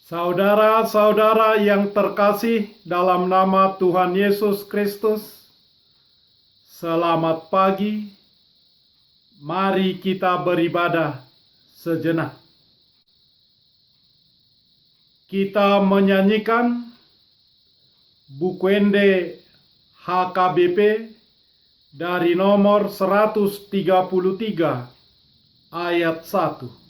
Saudara-saudara yang terkasih dalam nama Tuhan Yesus Kristus, selamat pagi. Mari kita beribadah sejenak. Kita menyanyikan Bukuende HKBP dari nomor 133 ayat 1.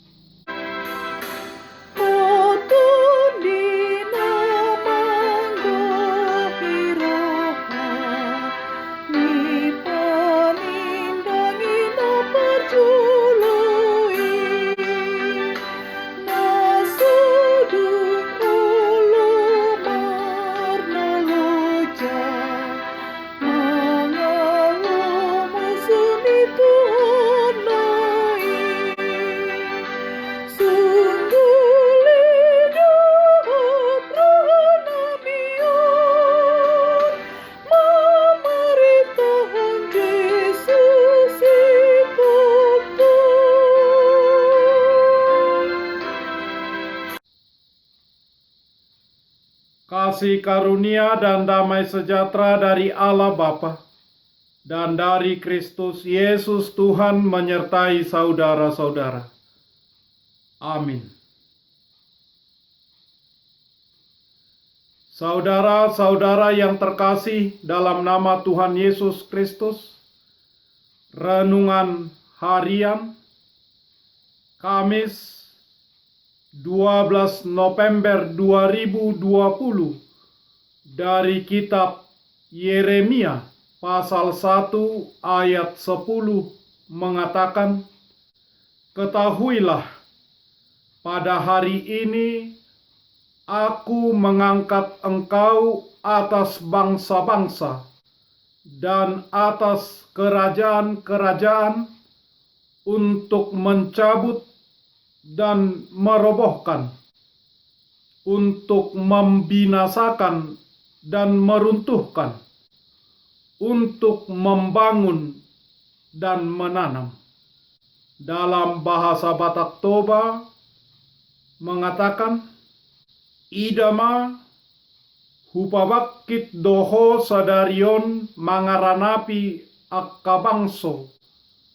Kasih karunia dan damai sejahtera dari Allah Bapa dan dari Kristus Yesus Tuhan menyertai saudara-saudara. Amin. Saudara-saudara yang terkasih dalam nama Tuhan Yesus Kristus, renungan harian Kamis 12 November 2020 dari kitab Yeremia pasal 1 ayat 10 mengatakan, "Ketahuilah, pada hari ini aku mengangkat engkau atas bangsa-bangsa dan atas kerajaan-kerajaan untuk mencabut dan merobohkan, untuk membinasakan dan meruntuhkan, untuk membangun dan menanam." Dalam bahasa Batak Toba mengatakan, "Idama hupabakit doho sadarion mangaranapi akka bangso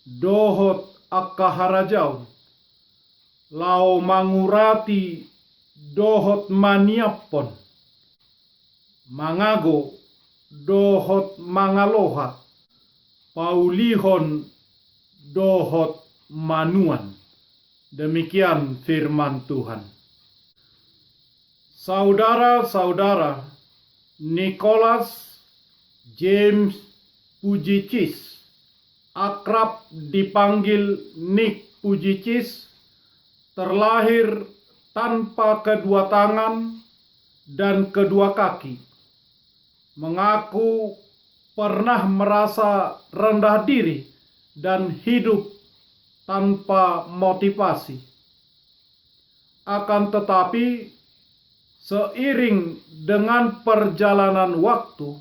dohot akka harajaun. Lau mangurati dohot maniapon, mangago dohot mangaloha, paulihon dohot manuan." Demikian firman Tuhan. Saudara-saudara, Nicholas James Pujicis, akrab dipanggil Nick Pujicis, terlahir tanpa kedua tangan dan kedua kaki. Mengaku pernah merasa rendah diri dan hidup tanpa motivasi. Akan tetapi, seiring dengan perjalanan waktu,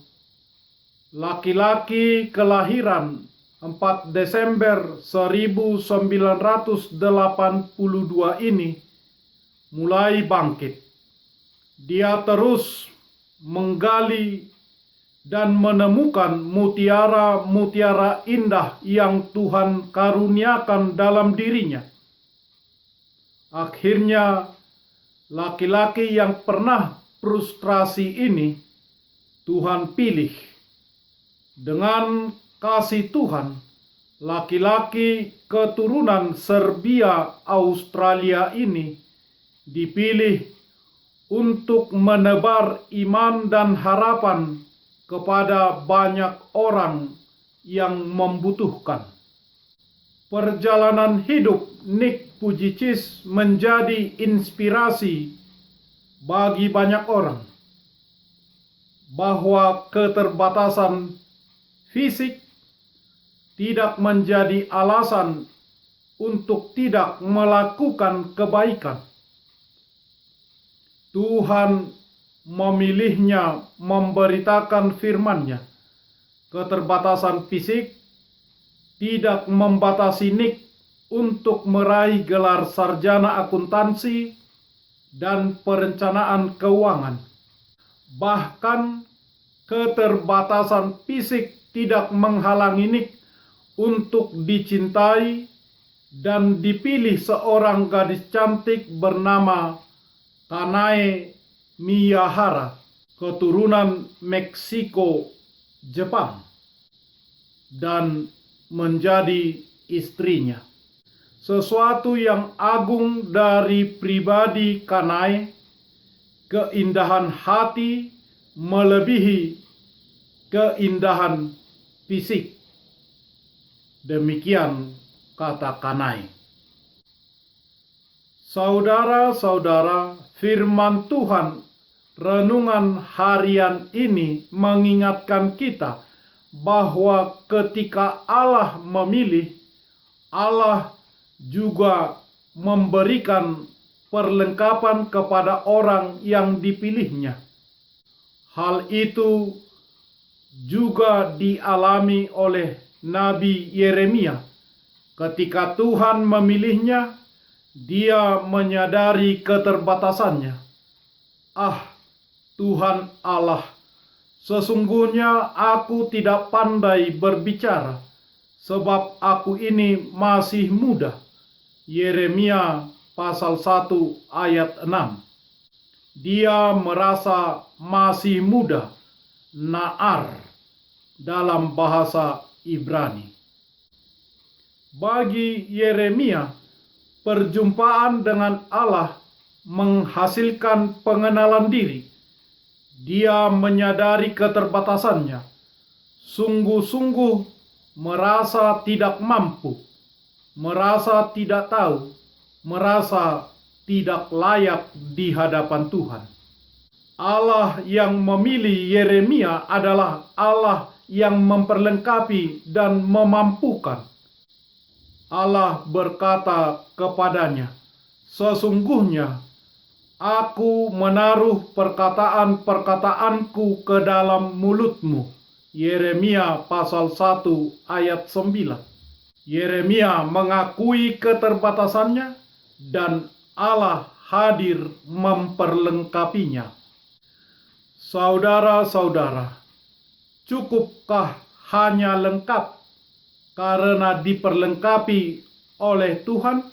laki-laki kelahiran 4 Desember 1982 ini mulai bangkit. Dia terus menggali dan menemukan mutiara-mutiara indah yang Tuhan karuniakan dalam dirinya. Akhirnya, laki-laki yang pernah frustrasi ini Tuhan pilih. Dengan kasih Tuhan, laki-laki keturunan Serbia Australia ini dipilih untuk menebar iman dan harapan kepada banyak orang yang membutuhkan. Perjalanan hidup Nick Pujicis menjadi inspirasi bagi banyak orang bahwa keterbatasan fisik tidak menjadi alasan untuk tidak melakukan kebaikan. Tuhan memilihnya memberitakan firman-Nya. Keterbatasan fisik tidak membatasi Nick untuk meraih gelar sarjana akuntansi dan perencanaan keuangan. Bahkan keterbatasan fisik tidak menghalangi Nick untuk dicintai dan dipilih seorang gadis cantik bernama Kanae Miyahara, keturunan Meksiko, Jepang, dan menjadi istrinya. Sesuatu yang agung dari pribadi Kanae, keindahan hati melebihi keindahan fisik. Demikian kata Kanae. Saudara-saudara, firman Tuhan renungan harian ini mengingatkan kita bahwa ketika Allah memilih, Allah juga memberikan perlengkapan kepada orang yang dipilihnya. Hal itu juga dialami oleh Nabi Yeremia. Ketika Tuhan memilihnya, dia menyadari keterbatasannya. Tuhan Allah, sesungguhnya aku tidak pandai berbicara, sebab aku ini masih muda. Yeremia pasal 1 ayat 6. Dia merasa masih muda, Naar dalam bahasa Ibrani. Bagi Yeremia, perjumpaan dengan Allah menghasilkan pengenalan diri. Dia menyadari keterbatasannya, sungguh-sungguh merasa tidak mampu, merasa tidak tahu, merasa tidak layak di hadapan Tuhan. Allah yang memilih Yeremia adalah Allah yang memperlengkapi dan memampukan. Allah berkata kepadanya, "Sesungguhnya aku menaruh perkataan-perkataanku ke dalam mulutmu." Yeremia pasal 1 ayat 9. Yeremia mengakui keterbatasannya dan Allah hadir memperlengkapinya. Saudara-saudara, cukupkah hanya lengkap karena diperlengkapi oleh Tuhan?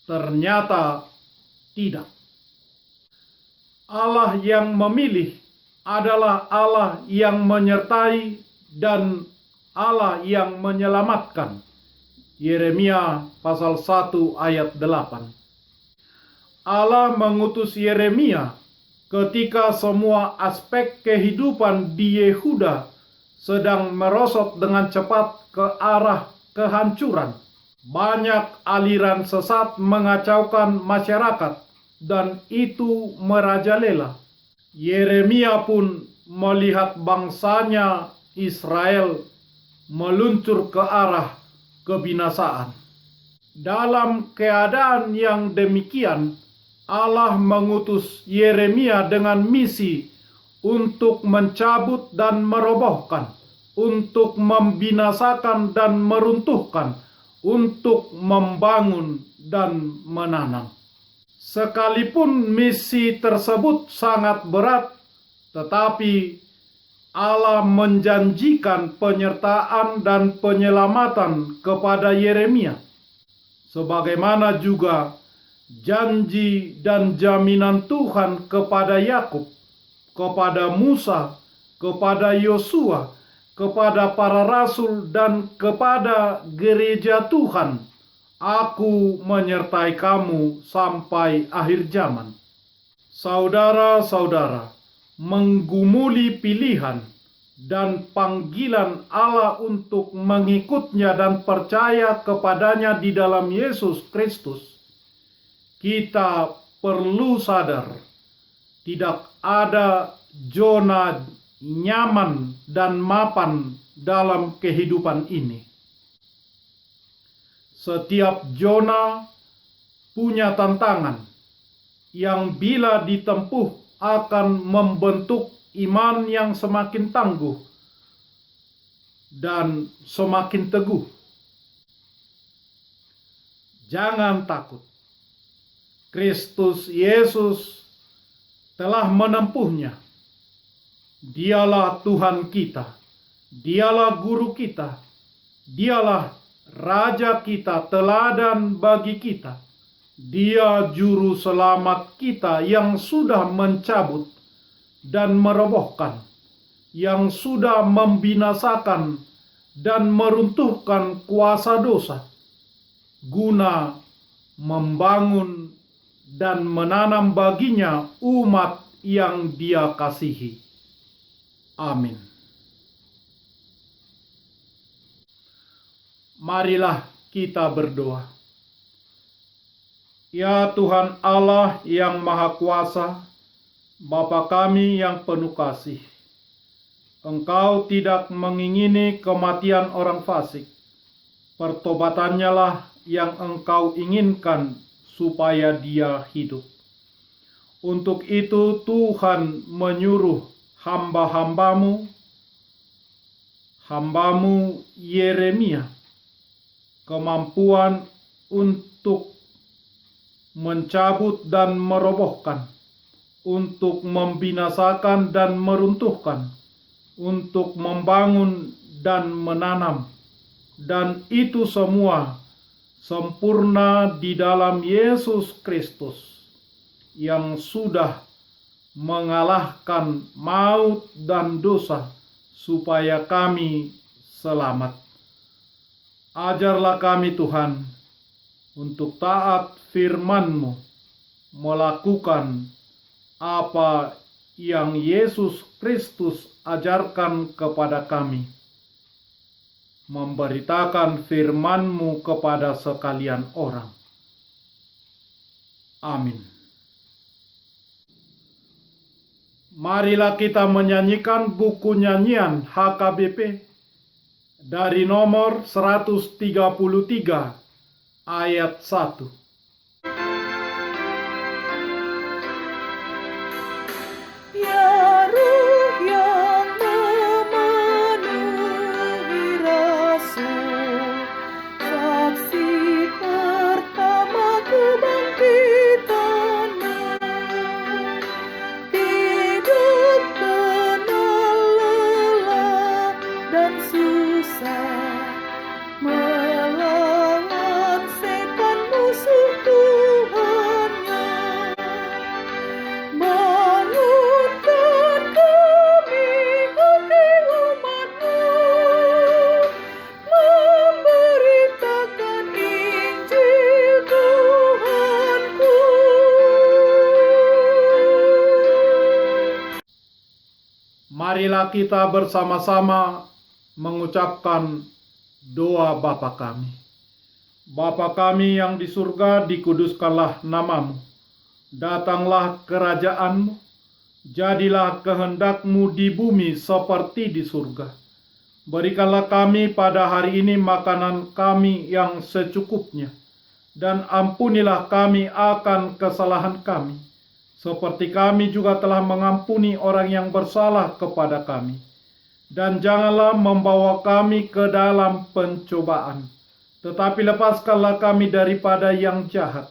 Ternyata tidak. Allah yang memilih adalah Allah yang menyertai dan Allah yang menyelamatkan. Yeremia pasal 1 ayat 8. Allah mengutus Yeremia ketika semua aspek kehidupan di Yehuda sedang merosot dengan cepat ke arah kehancuran. Banyak aliran sesat mengacaukan masyarakat dan itu merajalela. Yeremia pun melihat bangsanya Israel meluncur ke arah kebinasaan. Dalam keadaan yang demikian, Allah mengutus Yeremia dengan misi untuk mencabut dan merobohkan, untuk membinasakan dan meruntuhkan, untuk membangun dan menanam. Sekalipun misi tersebut sangat berat, tetapi Allah menjanjikan penyertaan dan penyelamatan kepada Yeremia, sebagaimana juga janji dan jaminan Tuhan kepada Yakub, kepada Musa, kepada Yosua, kepada para rasul, dan kepada gereja Tuhan. Aku menyertai kamu sampai akhir zaman. Saudara-saudara, menggumuli pilihan dan panggilan Allah untuk mengikutnya dan percaya kepadanya di dalam Yesus Kristus, kita perlu sadar tidak ada zona nyaman dan mapan dalam kehidupan ini. Setiap zona punya tantangan yang bila ditempuh akan membentuk iman yang semakin tangguh dan semakin teguh. Jangan takut. Kristus Yesus telah menempuhnya. Dialah Tuhan kita, Dialah Guru kita, Dialah Raja kita, teladan bagi kita. Dia Juru Selamat kita yang sudah mencabut dan merobohkan, yang sudah membinasakan dan meruntuhkan kuasa dosa, guna membangun dan menanam baginya umat yang Dia kasihi. Amin. Marilah kita berdoa. Ya Tuhan Allah yang Maha Kuasa, Bapa kami yang penuh kasih, Engkau tidak mengingini kematian orang fasik. Pertobatannya lah yang Engkau inginkan supaya dia hidup. Untuk itu Tuhan menyuruh hambamu Yeremia kemampuan untuk mencabut dan merobohkan, untuk membinasakan dan meruntuhkan, untuk membangun dan menanam, dan itu semua sempurna di dalam Yesus Kristus yang sudah mengalahkan maut dan dosa supaya kami selamat. Ajarlah kami Tuhan untuk taat firman-Mu, melakukan apa yang Yesus Kristus ajarkan kepada kami, memberitakan firman-Mu kepada sekalian orang. Amin. Marilah kita menyanyikan buku nyanyian HKBP dari nomor 133 ayat 1. Marilah kita bersama-sama mengucapkan doa Bapa kami. Bapa kami yang di surga, dikuduskanlah nama-Mu. Datanglah kerajaan-Mu. Jadilah kehendak-Mu di bumi seperti di surga. Berikanlah kami pada hari ini makanan kami yang secukupnya. Dan ampunilah kami akan kesalahan kami, seperti kami juga telah mengampuni orang yang bersalah kepada kami. Dan janganlah membawa kami ke dalam pencobaan, tetapi lepaskanlah kami daripada yang jahat.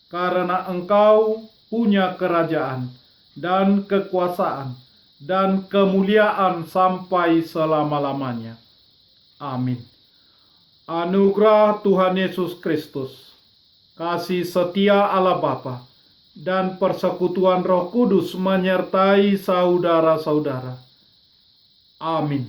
Karena Engkau punya kerajaan, dan kekuasaan, dan kemuliaan sampai selama-lamanya. Amin. Anugerah Tuhan Yesus Kristus, kasih setia Allah Bapa, dan persekutuan Roh Kudus menyertai saudara-saudara. Amin.